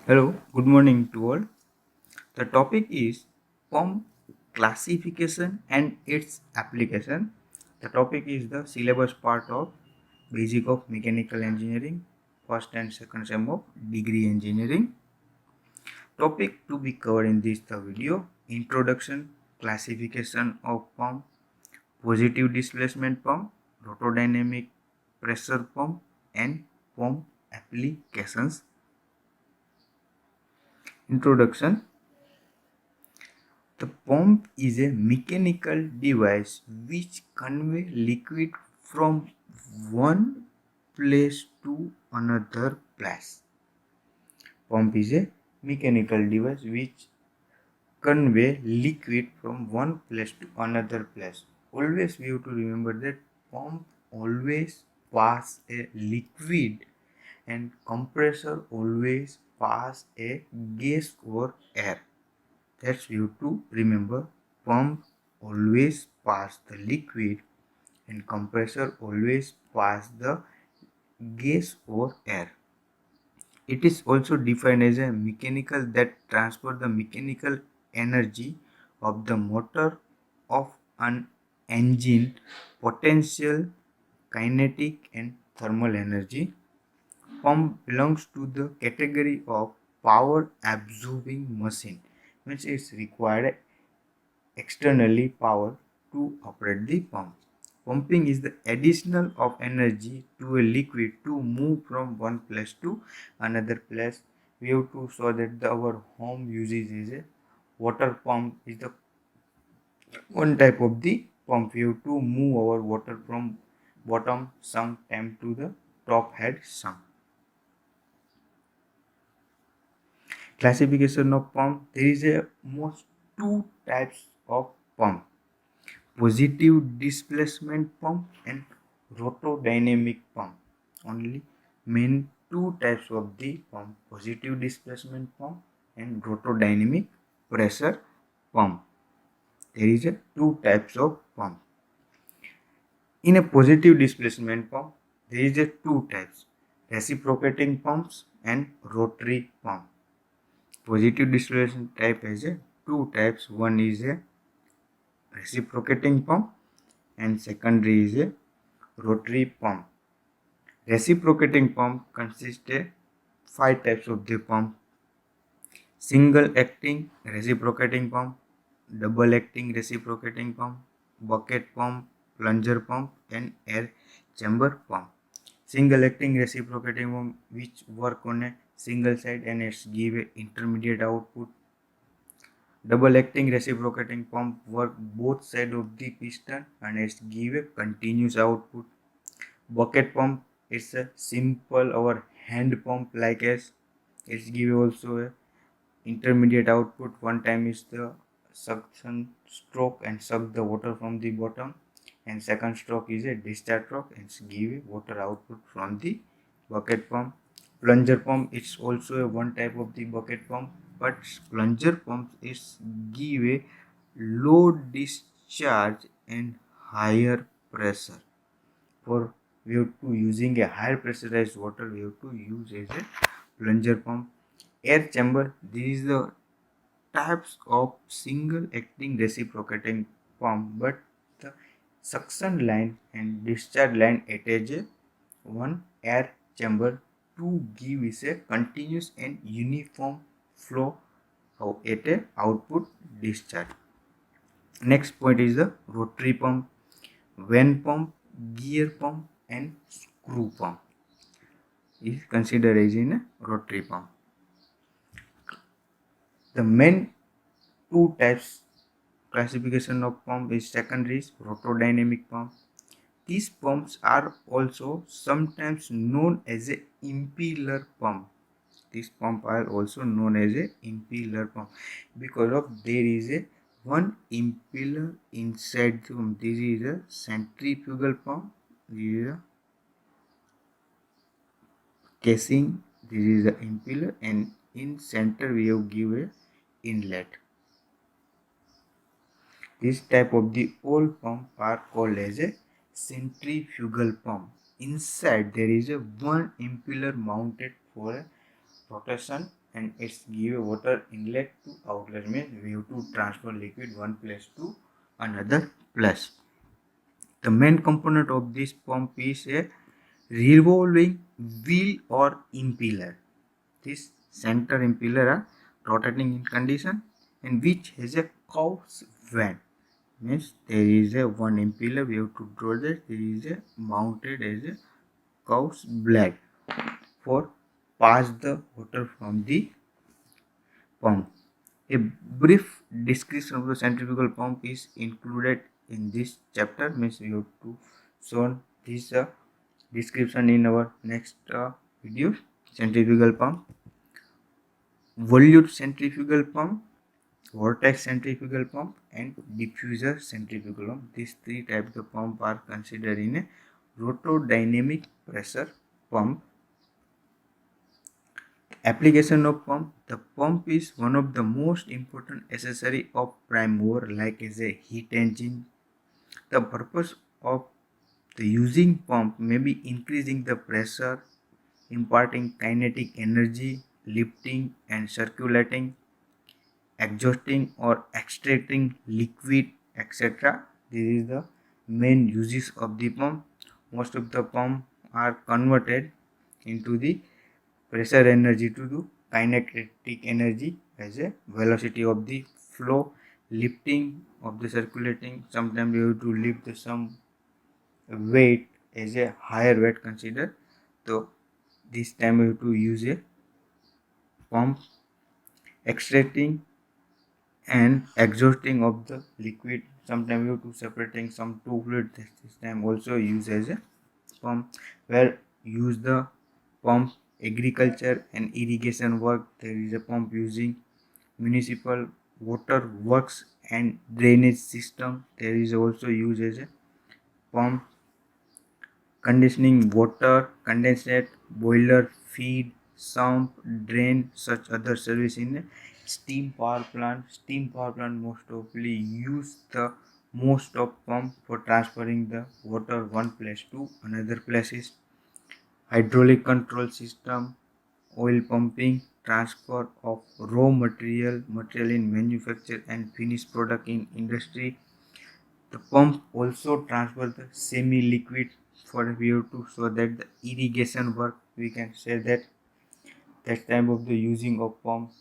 Hello, good morning to all. The topic is pump classification and its application. The topic is the syllabus part of Basic of Mechanical Engineering, first and second sem of Degree Engineering. Topic to be covered in this the video: Introduction, classification of pump, positive displacement pump, rotodynamic pressure pump, and pump applications. Introduction. The pump is a mechanical device which conveys liquid from one place to another place. Pump is a mechanical device which convey liquid from one place to another place. Always we have to remember that pump always pass a liquid and compressor always pass a gas or air. That's you to remember. Pump always pass the liquid and compressor always pass the gas or air. It is also defined as a mechanical that transfer the mechanical energy of the motor of an engine, potential, kinetic and thermal energy. Pump belongs to the category of power absorbing machine, means it's required externally power to operate the pump. Pumping is the additional of energy to a liquid to move from one place to another place. We have to show that our home uses is a water pump is the one type of the pump. We have to move our water from bottom sump tank to the top head sump. Classification of pump. There is a most two types of pump: positive displacement pump and rotodynamic pump. Only main two types of the pump: positive displacement pump and rotodynamic pressure pump. There is a two types of pump. In a positive displacement pump, there is a two types: reciprocating pumps and rotary pump. Positive displacement type has a two types. One is a reciprocating pump and secondary is a rotary pump. Reciprocating pump consists of five types of the pump: single acting reciprocating pump, double acting reciprocating pump, bucket pump, plunger pump, and air chamber pump. Single acting reciprocating pump which work on a single side and it's give a intermediate output. Double acting reciprocating pump work both sides of the piston and it's give a continuous output. Bucket pump is a simple our hand pump like as it's give also a intermediate output. One time is the suction stroke and suck the water from the bottom, and second stroke is a discharge stroke and give water output from the bucket pump. Plunger pump is also a one type of the bucket pump, but plunger pump is give a low discharge and higher pressure. For we have to using a higher pressurized water, we have to use as a plunger pump. Air chamber, this is the types of single acting reciprocating pump, but the suction line and discharge line attach a one air chamber to give is a continuous and uniform flow at a output discharge. Next point is the rotary pump, vane pump, gear pump and screw pump is considered as in a rotary pump. The main two types classification of pump is secondary is rotodynamic pump. These pumps are also sometimes known as a impeller pump. These pump are also known as a impeller pump because of there is a one impeller inside the pump. This is a centrifugal pump. This is a casing. This is the impeller and in center we have give a inlet. This type of the old pump are called as a centrifugal pump. Inside there is a one impeller mounted for a rotation and it's give water inlet to outlet, means we have to transfer liquid one place to another place. The main component of this pump is a revolving wheel or impeller. This center impeller are rotating in condition and which has a cow's vane. Means there is a one impeller, we have to draw that there is a mounted as a cow's blade for pass the water from the pump. A brief description of the centrifugal pump is included in this chapter. Means we have to show this description in our next video. Centrifugal pump, volute centrifugal pump, vortex centrifugal pump, and diffuser centrifugal pump. These three types of pump are considered in a rotodynamic pressure pump. Application of pump. The pump is one of the most important accessory of prime mover, like as a heat engine. The purpose of the using pump may be increasing the pressure, imparting kinetic energy, lifting and circulating, exhausting or extracting liquid, etc. This is the main uses of the pump. Most of the pump are converted into the pressure energy to the kinetic energy as a velocity of the flow, lifting of the circulating. Sometimes you have to lift the some weight as a higher weight considered. So this time we have to use a pump, extracting and exhausting of the liquid. Sometimes you have to separating some two fluid. This time also use as a pump. Where use the pump agriculture and irrigation work, there is a pump using municipal water works and drainage system. There is also used as a pump conditioning water, condensate, boiler, feed, sump, drain, such other service in a steam power plant. Steam power plant most often use the most of pump for transferring the water one place to another places. Hydraulic control system, oil pumping, transfer of raw material in manufacture and finished product in industry. The pump also transfer the semi-liquid for VO2, so that the irrigation work, we can say that time of the using of pump.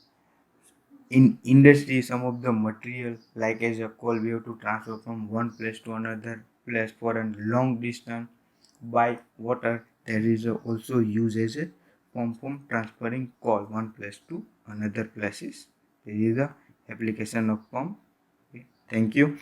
In industry, some of the material like as a coal, we have to transfer from one place to another place for a long distance by water. There is also used as a pump from transferring coal one place to another places. This is the application of pump. Okay. Thank you.